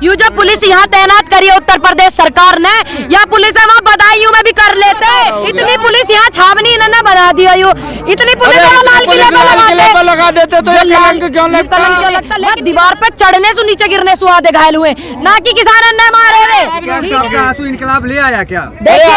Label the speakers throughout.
Speaker 1: You जो police यहाँ तैनात करी है उत्तर प्रदेश सरकार ने, या पुलिस है वहाँ बदायूं में भी कर लेते। इतनी पुलिस यहाँ छावनी इन्होंने बना दिया, यू इतनी पुलिस लाल किले पर लगा देते तो कलंक क्यों लगता। लेकिन दीवार पे चढ़ने से नीचे गिरने से आधे घायल हुए, ना कि किसान ने मारे हुए।
Speaker 2: आंसू इनकलाब ले आया क्या?
Speaker 1: देखिए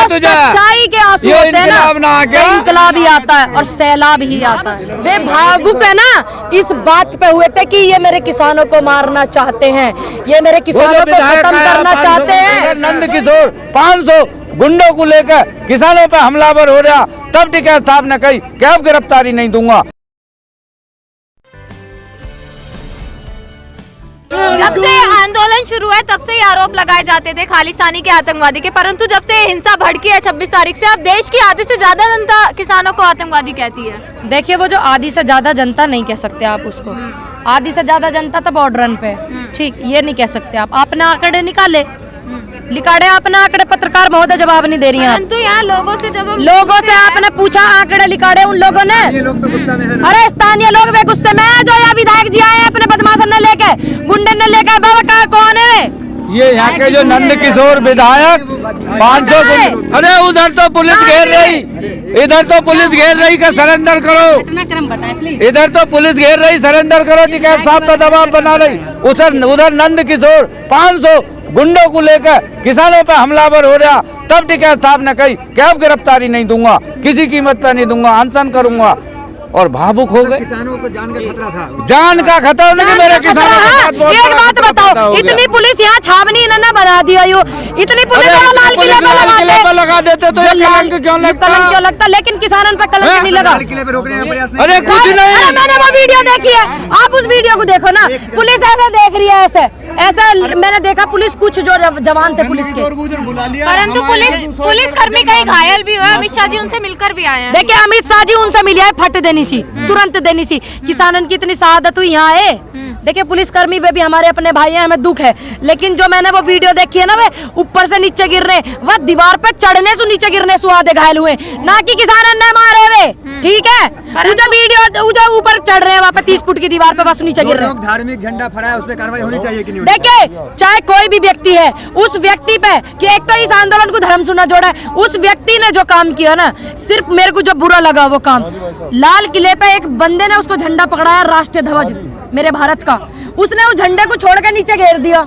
Speaker 1: सच्चाई के आंसू होते हैं ना, इनकलाब ही आता है और सैलाब ही आता है। वे भावुक है ना, इस बात पे हुए थे कि ये मेरे किसानों को मारना चाहते हैं, ये मेरे किसानों को खत्म करना चाहते हैं।
Speaker 3: नंद किशोर 500 गुंडों को लेकर किसानों पे हमलावर हो रहा, तब टिकैत साहब ने कही कि अब गिरफ्तारी नहीं दूंगा।
Speaker 4: जब से आंदोलन शुरू है तब से ही आरोप लगाए जाते थे खालिस्तानी के आतंकवादी के, परंतु जब से हिंसा भड़की है 26 तारीख से, अब देश की आधी से ज्यादा जनता किसानों को आतंकवादी कहती है।
Speaker 1: देखिए वो जो आधी से ज्यादा जनता नहीं कह सकते आप उसको, आधी से ज्यादा जनता तो बॉर्डर रन पे, ठीक ये नहीं कह सकते आप। अपने आंकड़े निकाले अपना आंकड़े, पत्रकार महोदय जवाब नहीं दे रही हैं।
Speaker 4: परंतु यहाँ
Speaker 1: लोगों से आपने पूछा आंकड़े लिखाड़े उन लोगों ने,
Speaker 2: लोग तो गुस्सा में है।
Speaker 1: अरे स्थानीय लोग वे गुस्से में है, जो यहाँ विधायक जी आए हैं अपने बदमाशन ने लेके, गुंडे ने लेके, बाबा कौन है
Speaker 3: ये यहाँ के जो नंद किशोर विधायक 500, अरे उधर तो पुलिस घेर रही, इधर तो पुलिस घेर रही का सरेंडर करो, इधर तो पुलिस घेर रही सरेंडर करो, टिकैत साहब पर दबाव बना रही। उधर नंद किशोर 500 गुंडों को लेकर किसानों पे हमलावर हो रहा, तब टिकैत साहब ने कही कि अब गिरफ्तारी नहीं दूंगा, किसी कीमत पे नहीं दूंगा, अनशन करूंगा। और भावुक हो गए।
Speaker 2: किसानों को जान का खतरा था,
Speaker 3: जान का खतरा नहीं, मेरे किसानों के साथ बहुत
Speaker 1: एक बात बताओ, इतनी पुलिस यहाँ छावनी इन्होंने बना दिया, यू इतनी पुलिस लाल किले पर
Speaker 3: लगा देते तो कलंक क्यों
Speaker 1: लगता। लेकिन किसानों पे कलंक नहीं लगा।
Speaker 3: अरे कुछ नहीं,
Speaker 1: मैंने वो वीडियो देखी है, आप उस वीडियो को देखो ना, पुलिस ऐसे देख रही है, ऐसा मैंने देखा। पुलिस कुछ जो जवान थे पुलिस के,
Speaker 4: परंतु पुलिस कर्मी कहीं घायल भी हुआ। अमित शाह जी उनसे मिलकर भी आए हैं।
Speaker 1: देखिए अमित शाह जी उनसे मिले हैं, फट देनी सी, तुरंत देनी सी। किसानन की इतनी शहादत हुई यहाँ है। देखिए पुलिसकर्मी वे भी हमारे अपने भाई हैं, हमें दुख है, लेकिन जो मैंने वो वीडियो देखी है ना, वे ऊपर से नीचे गिर रहे, वह दीवार पे चढ़ने से नीचे गिरने से आधे घायल हुए, ना कि किसानन ने मारे वे, ठीक है। वीडियो ऊपर चढ़ रहे हैं वहाँ पे 30 फुट की दीवार पे, बस नीचे गिर रहे हैं।
Speaker 2: धार्मिक झंडा फहराया, उस पे कार्रवाई होनी चाहिए कि नहीं?
Speaker 1: देखिए चाहे कोई भी व्यक्ति है, उस व्यक्ति पे कि एक तो इस आंदोलन को धर्म सुना जोड़ा है, उस व्यक्ति ने जो काम किया ना, सिर्फ मेरे को जो बुरा लगा वो काम, लाल किले पे एक बंदे ने उसको झंडा पकड़ाया, राष्ट्रीय ध्वज मेरे भारत का, उसने उस झंडे को छोड़ के नीचे घेर दिया,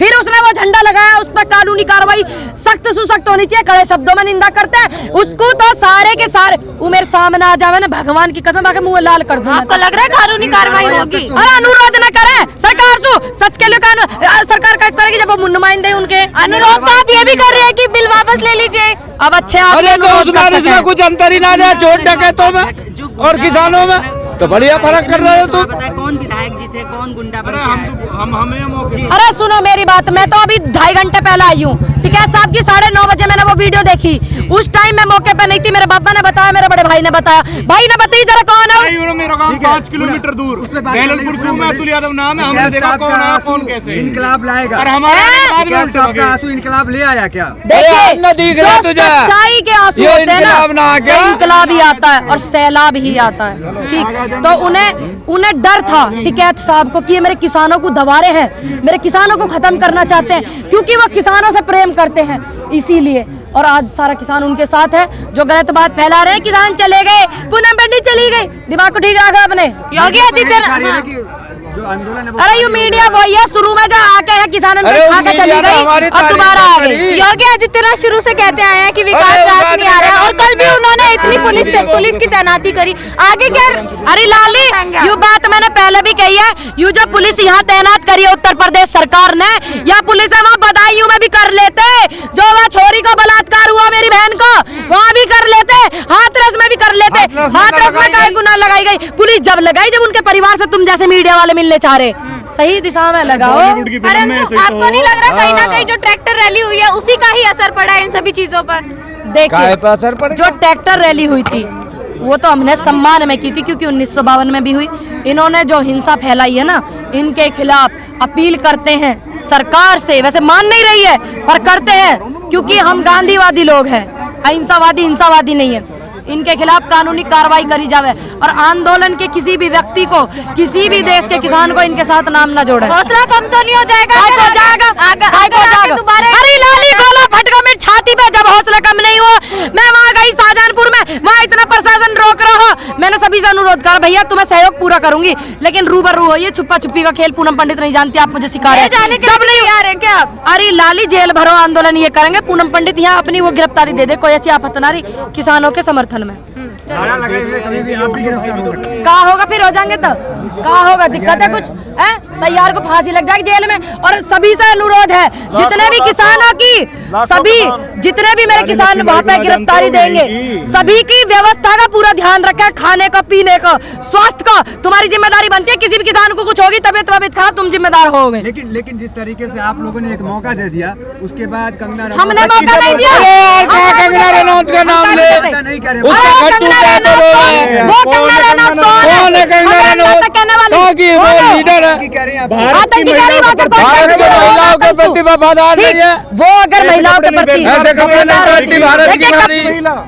Speaker 1: फिर उसने वो झंडा लगाया, उस पर कानूनी कार्रवाई सख्त सुसख्त होनी चाहिए। कड़े शब्दों में निंदा करते हैं उसको, तो सारे के सारे वो मेरे सामने आ जावे ना, भगवान की कसम आके मुंह लाल कर दूं।
Speaker 4: आपको लग रहा है कानूनी कार्रवाई होगी?
Speaker 1: अरे अनुरोध न करे सरकार से, सच के लिए सरकार क्या करेगी जब वो नुमाइंदे उनके।
Speaker 4: अनुरोध तो आप ये भी कर रहे हैं कि बिल वापस ले लीजिए।
Speaker 1: अब अच्छे
Speaker 3: इसमें कुछ अंतर ही ना रहा, चोट डकैतों में और किसानों में तो बढ़िया फर्क कर रहे हो तुम।
Speaker 5: कौन विधायक जी थे, कौन गुंडा बन
Speaker 1: गया? अरे सुनो मेरी बात, मैं तो अभी 2.5 घंटे पहले आई हूँ। टिकैत साहब की 9:30 बजे मैंने वो वीडियो देखी, उस टाइम मैं मौके पे नहीं थी, मेरे पापा ने बताया, मेरे बड़े भाई ने बताया। भाई ने बताइए जरा कौन है?
Speaker 6: मेरा गांव 5 किलोमीटर दूर बेललपुर से, मैं अतुल यादव नाम है, हमने देखा कौन है कौन कैसे
Speaker 2: इनकलाब लाएगा,
Speaker 6: और हमारा
Speaker 2: आंसू इनकलाब ले आया क्या?
Speaker 1: देखिए जो सच्चाई के आंसू होते हैं ना, इनकलाब ही आता है और सैलाब ही आता है, ठीक। तो उन्हें डर था टिकैत साहब को कि ये मेरे किसानों को दबा रहे हैं, मेरे किसानों को खत्म करना चाहते हैं, क्योंकि वो किसानों से प्रेम करते हैं, इसीलिए। और आज सारा किसान उनके साथ है। जो गलत बात फैला रहे हैं, किसान चले गए, पूनम बेटी चली गई, दिमाग को ठीक रखा अपने। योगी आदित्यनाथ
Speaker 2: जो आंदोलन है,
Speaker 1: अरे ये मीडिया वही है, शुरू में जो आके है किसानों ने खा के चली गई और दोबारा आ गई।
Speaker 4: योगी आदित्यनाथ शुरू से कहते आए हैं कि विकास राज नहीं आ रहा है, और कल भी उन्होंने इतनी पुलिस की तैनाती करी, आगे क्या?
Speaker 1: अरे लाली ये बात मैंने पहले भी कही है, यू जो पुलिस यहाँ तैनात करी है उत्तर प्रदेश सरकार ने, या पुलिस है वहाँ बदायूं में भी कर लेते, जो वहाँ छोरी को बलात्कार हुआ मेरी बहन को, वहाँ भी कर लेते, हाथरस में भी कर लेते। हाथरस में काय गुनाह लगाई गई? पुलिस जब लगाई जब उनके परिवार से तुम जैसे मीडिया वाले मिलने चाह रहे, सही दिशा में लगाओ।
Speaker 4: परंतु आपको नहीं लग रहा कहीं ना कहीं जो ट्रैक्टर रैली हुई है उसी का ही असर पड़ा है इन सभी चीजों पर?
Speaker 1: देखिए जो ट्रैक्टर रैली हुई थी वो तो हमने सम्मान में की थी, क्योंकि 1952 में भी हुई। इन्होंने जो हिंसा फैलाई है ना, इनके खिलाफ अपील करते हैं सरकार से, वैसे मान नहीं रही है पर करते हैं, क्योंकि हम गांधीवादी लोग हैं, अहिंसावादी हिंसावादी नहीं है। इनके खिलाफ कानूनी कार्रवाई करी जावे और आंदोलन के किसी भी व्यक्ति को, किसी भी देश के किसान को इनके साथ नाम ना जोड़े।
Speaker 4: हौसला कम तो नहीं हो जाएगा?
Speaker 1: हरी लाली गोला फटका मेरी छाती पे, जब हौसला कम नहीं हुआ मैं वहाँ गई शाहजहानपुर में, वहाँ इतना प्रशासन रोक रहा, मैंने सभी से अनुरोध करा भैया तुम्हें सहयोग पूरा करूंगी, लेकिन रूबरू हो, ये छुपा छुपी का खेल पूनम पंडित नहीं जानती, आप मुझे सिखा रहे हैं। जब नहीं आ रहे क्या आप? अरे लाली जेल भरो आंदोलन ये करेंगे, पूनम पंडित यहाँ अपनी वो गिरफ्तारी दे दे, कोई ऐसी आफत नारी किसानों के समर्थन में।
Speaker 2: नारा लगाए हुए कभी भी आप भी गिरफ्तार हो सकते हैं।
Speaker 1: कहा होगा फिर हो जाएंगे तो कहा होगा, दिक्कत है कुछ है? तैयार को फांसी लग जाएगी जेल में। और सभी से अनुरोध है, जितने भी किसानों की, सभी जितने भी मेरे किसान वहाँ पे गिरफ्तारी देंगे, सभी की व्यवस्था का पूरा ध्यान रखें, खाने का, पीने का, स्वास्थ्य का तुम्हारी जिम्मेदारी बनती है। किसी भी किसान को कुछ होगी तबियत खराब, तुम जिम्मेदार होगे।
Speaker 2: लेकिन जिस तरीके से आप लोगों ने एक मौका दे दिया, उसके बाद कंगना
Speaker 1: हमने मौका नहीं दिया।
Speaker 3: कंगना रनौत का नाम ले,
Speaker 2: नहीं करे
Speaker 1: वो कंगना रनौत कौन है?
Speaker 3: कंगना रनौत कहाँ की वो लीडर है, भारत की महिलाओं के प्रति वफादार नहीं है।
Speaker 1: वो अगर महिलाओं के प्रति
Speaker 3: ऐसे कपड़े नहीं पहनती भारत की नारी।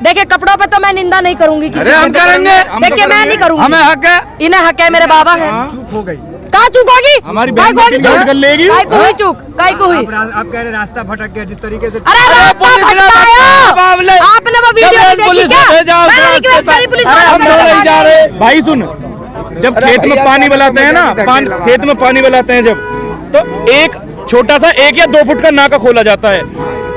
Speaker 1: देखिए कपड़ों पे तो मैं निंदा नहीं करूंगी किसी
Speaker 3: अरे हम करेंगे,
Speaker 1: देखिए मैं नहीं करूंगी,
Speaker 3: हमें हक है,
Speaker 1: इन्हें हक है, मेरे बाबा है।
Speaker 2: चूक हो गई,
Speaker 1: कहाँ चूक होगी?
Speaker 6: हमारी बहन की चूक कर लेगी।
Speaker 1: काय को हुई चूक? काय को हुई?
Speaker 2: आप कह रहे रास्ता भटक गया जिस तरीके से।
Speaker 1: अरे रास्ता भटकाया आपने, वो वीडियो देखी क्या? मैंने रिक्वेस्ट करी पुलिस वालों से।
Speaker 6: भाई सुन, जब खेत में पानी बलाते हैं ना, खेत में पानी बलाते हैं जब, तो एक छोटा सा 1 या 2 फुट का नाका खोला जाता है,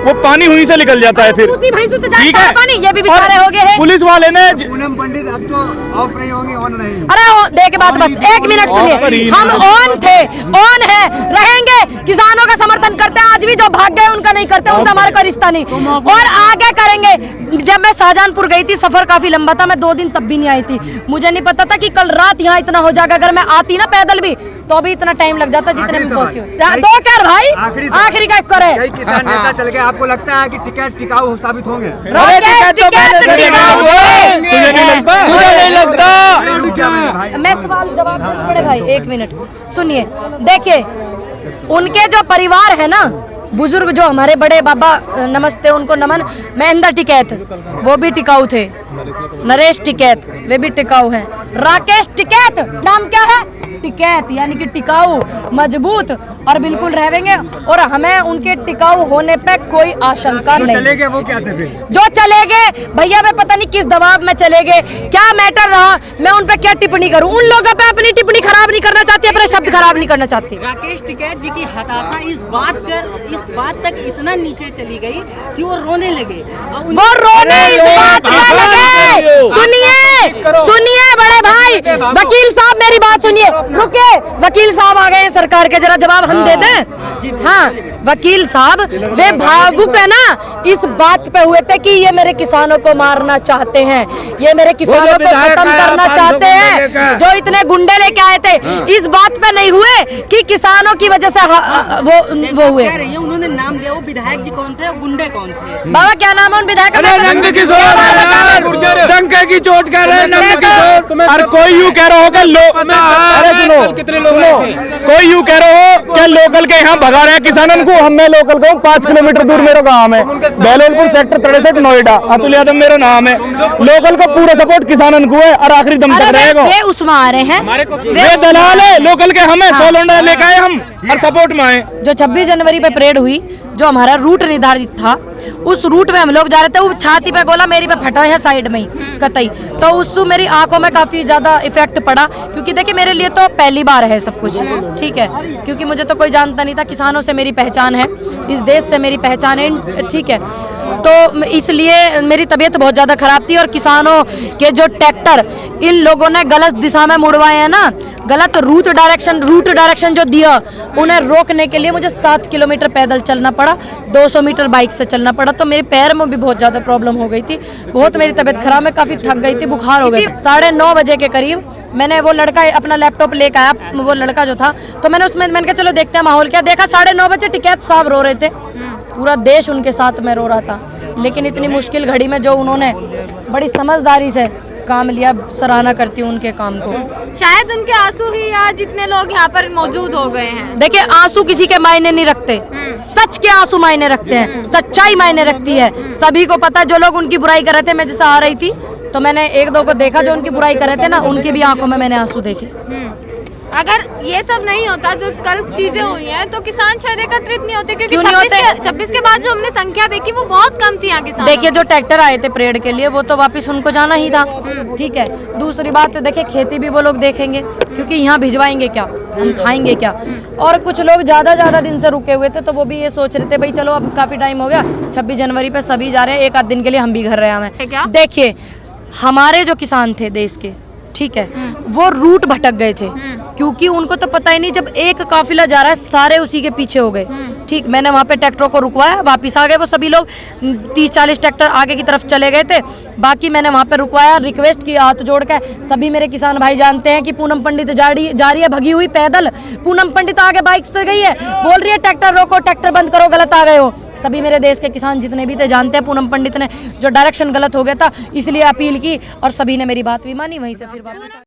Speaker 6: वो पानी हुई से निकल जाता है। फिर ठीक है,
Speaker 1: पानी ये भी बेचारे हो गए हैं।
Speaker 6: पुलिस वाले ने
Speaker 2: पूनम पंडित अब तो ऑफ नहीं होंगे, ऑन रहेंगे।
Speaker 1: अरे देख बात बस 1 मिनट सुनिए, हम ऑन थे, ऑन है, रहेंगे, किसानों का समर्थन करते हैं, आज भी जो भाग गए उनका नहीं करते, उनसे हमारा कोई रिश्ता नहीं, और आगे करेंगे। जब मैं शाहजहानपुर गई थी, सफर काफी लंबा था, मैं 2 दिन तब भी नहीं आई थी, मुझे नहीं पता था कि कल रात यहाँ इतना हो जाएगा। अगर मैं आती ना पैदल भी तो भी इतना टाइम लग जाता जितने में पहुंची। 2 कर भाई, आखिरी का करे।
Speaker 2: कई किसान नेता चल गए, आपको लगता है कि टिकट टिकाऊ साबित होंगे?
Speaker 3: तुझे नहीं लगता?
Speaker 1: मैं सवाल जवाब देने पड़े भाई, 1 मिनट सुनिए। देखिए उनके जो परिवार है ना, बुजुर्ग जो हमारे बड़े बाबा, नमस्ते उनको नमन, महेंद्र टिकैत वो भी टिकाऊ थे, नरेश टिकैत वे भी टिकाऊ हैं, राकेश टिकैत नाम क्या है? टिकैत, यानी कि टिकाऊ, मजबूत और बिल्कुल रहेंगे, और हमें उनके टिकाऊ होने पे कोई आशंका नहीं।
Speaker 2: चले गए वो क्या थे फिर?
Speaker 1: जो चले गए भैया, मैं पता नहीं किस दबाव में चले गए, क्या मैटर रहा, मैं उन पे क्या टिप्पणी करूं? उन लोगों पे अपनी टिप्पणी खराब नहीं करना चाहती, अपने शब्द खराब नहीं करना चाहती।
Speaker 5: राकेश टिकैत जी की हताशा इस बात तक इतना नीचे चली गई कि वो रोने लगे।
Speaker 1: वो रोने इस बात पे लगे। सुनिए बड़े भाई, वकील साहब मेरी बात सुनिए, रुके, वकील साहब आ गए हैं सरकार के, जरा जवाब हम दे दें। हाँ वकील साहब, वे भावुक है ना, इस बात पे हुए थे कि ये मेरे किसानों को मारना चाहते हैं, ये मेरे किसानों को खत्म करना चाहते हैं, जो इतने गुंडे लेके आए थे, इस बात पे नहीं हुए कि किसानों की वजह से वो हुए।
Speaker 5: उन्होंने नाम लिया, वो विधायक जी कौन से, गुंडे कौन थे?
Speaker 1: बाबा क्या नाम है उन विधायक का?
Speaker 3: नंद किशोर, डंके की चोट कर रहे हैं नंद किशोर।
Speaker 6: और कोई यूँ कह रहा हो कि अरे सुनो, कोई यूँ कह रहा हो क्या लोकल के यहाँ भगा रहे हैं किसानों को? हम मैं लोकल का हूँ, 5 किलोमीटर दूर मेरा गांव है, बेलोलपुर सेक्टर 63 नोएडा, अतुल यादव मेरा नाम है। लोकल का पूरा सपोर्ट किसानों को है और आखिरी दम तक रहेगा।
Speaker 1: वे उसमें आ रहे हैं,
Speaker 6: वे दलाल है, लोकल के हमें 100 लोंडा लेकर आए हम और सपोर्ट में आए।
Speaker 1: जो 26 जनवरी पे परेड हुई, जो हमारा रूट निर्धारित था, उस रूट में हम लोग जा रहे थे, वो छाती पे गोला मेरी पे फटा है साइड में ही कतई, तो उससे मेरी आंखों में काफी ज्यादा इफेक्ट पड़ा, क्योंकि देखिए मेरे लिए तो पहली बार है सब कुछ, ठीक है, क्योंकि मुझे तो कोई जानता नहीं था। किसानों से मेरी पहचान है, इस देश से मेरी पहचान है, ठीक है, तो इसलिए मेरी तबीयत बहुत ज़्यादा ख़राब थी। और किसानों के जो ट्रैक्टर इन लोगों ने गलत दिशा में मुड़वाए हैं ना, गलत रूट डायरेक्शन जो दिया, उन्हें रोकने के लिए मुझे 7 किलोमीटर पैदल चलना पड़ा, 200 मीटर बाइक से चलना पड़ा, तो मेरे पैर में भी बहुत ज़्यादा प्रॉब्लम हो गई थी, बहुत मेरी तबीयत खराब, मैं काफ़ी थक गई थी, बुखार हो गई। 9:30 बजे के करीब मैंने वो लड़का अपना लैपटॉप लेकर आया, वो लड़का जो था, तो मैंने कहा चलो देखते हैं माहौल क्या। देखा 9:30 बजे टिकैत साहब रो रहे थे, पूरा देश उनके साथ में रो रहा था, लेकिन इतनी मुश्किल घड़ी में जो उन्होंने बड़ी समझदारी से काम लिया, सराहना करती हूँ उनके काम को।
Speaker 4: शायद उनके आंसू ही आज जितने लोग यहाँ पर मौजूद हो गए हैं।
Speaker 1: देखिए आंसू किसी के मायने नहीं रखते, सच के आंसू मायने रखते हैं, सच्चाई मायने रखती है। सभी को पता, जो लोग उनकी बुराई कर रहे थे, मैं जैसे आ रही थी तो मैंने एक दो को देखा जो उनकी बुराई कर रहे थे ना, उनकी भी आंखों में मैंने आंसू देखे।
Speaker 4: अगर ये सब नहीं होता, जो कल चीजें हुई हैं, तो किसान शायद एकत्रित नहीं होते, क्योंकि
Speaker 1: क्यों नहीं होते?
Speaker 4: 26 के बाद जो हमने संख्या देखी वो बहुत कम थी यहाँ किसान।
Speaker 1: देखिए जो ट्रैक्टर आए थे परेड के लिए वो तो वापस उनको जाना ही था, ठीक है। दूसरी बात देखिए खेती भी वो लोग देखेंगे, क्योंकि यहाँ भिजवाएंगे क्या, हम खाएंगे क्या। और कुछ लोग ज्यादा दिन से रुके हुए थे, तो वो भी ये सोच रहे थे भाई चलो अब काफी टाइम हो गया, 26 जनवरी पे सभी जा रहे हैं, एक आध दिन के लिए हम भी घर रहे हैं। देखिए हमारे जो किसान थे देश के, ठीक है, वो रूट भटक गए थे, क्योंकि उनको तो पता ही नहीं, जब एक काफिला जा रहा है सारे उसी के पीछे हो गए, ठीक। मैंने वहाँ पे ट्रैक्टरों को रुकवाया, वापिस आ गए वो सभी लोग, 30-40 ट्रैक्टर आगे की तरफ चले गए थे, बाकी मैंने वहाँ पे रुकवाया, रिक्वेस्ट किया हाथ जोड़ के। सभी मेरे किसान भाई जानते हैं कि पूनम पंडित जा रही है भगी हुई पैदल, पूनम पंडित आगे बाइक से गई है, बोल रही है ट्रैक्टर रोको, ट्रैक्टर बंद करो, गलत आ गए हो। सभी मेरे देश के किसान जितने भी थे जानते हैं पूनम पंडित ने जो डायरेक्शन गलत हो गया था, इसलिए अपील की और सभी ने मेरी बात भी मानी, वहीं से फिर वापस